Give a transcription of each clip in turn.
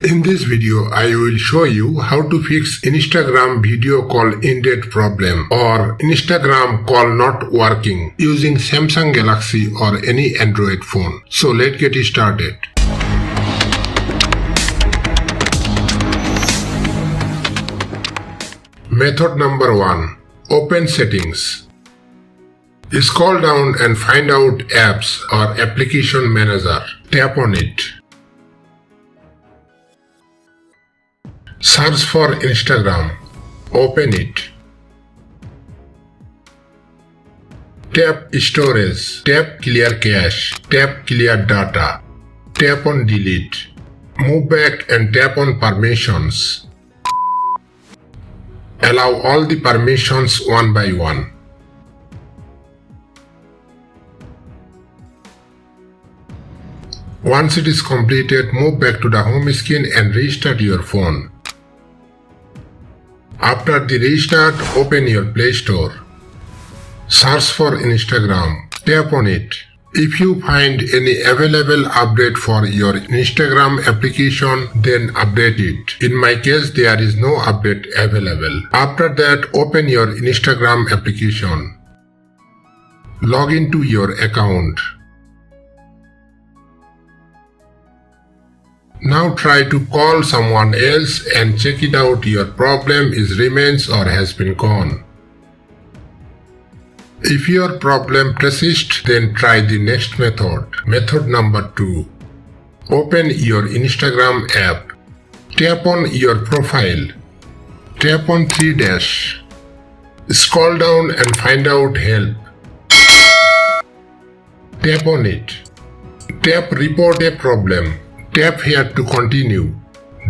In this video, I will show you how to fix Instagram video call ended problem or Instagram call not working using Samsung Galaxy or any Android phone. So let's get started. Method number 1. Open Settings. Scroll down and find out Apps or Application Manager. Tap on it. Search for Instagram. Open it. Tap Storage. Tap Clear Cache. Tap Clear Data. Tap on Delete. Move back and tap on Permissions. Allow all the permissions one by one. Once it is completed, move back to the home screen and restart your phone. After the restart, open your Play Store. Search for Instagram. Tap on it. If you find any available update for your Instagram application, then update it. In my case, there is no update available. After that, open your Instagram application. Log into your account. Now try to call someone else and check it out your problem is remains or has been gone. If your problem persists, then try the next method. Method number 2. Open your Instagram app. Tap on your profile. Tap on 3 dash. Scroll down and find out help. Tap on it. Tap report a problem. Tap here to continue.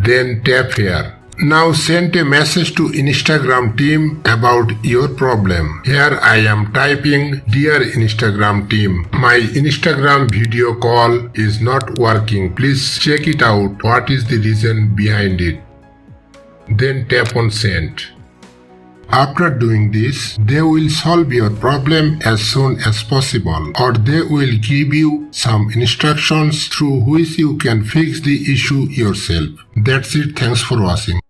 Then tap here. Now send a message to Instagram team about your problem. Here I am typing, "Dear Instagram team, my Instagram video call is not working. Please check it out. What is the reason behind it?" Then tap on send. After doing this, they will solve your problem as soon as possible, or they will give you some instructions through which you can fix the issue yourself. That's it. Thanks for watching.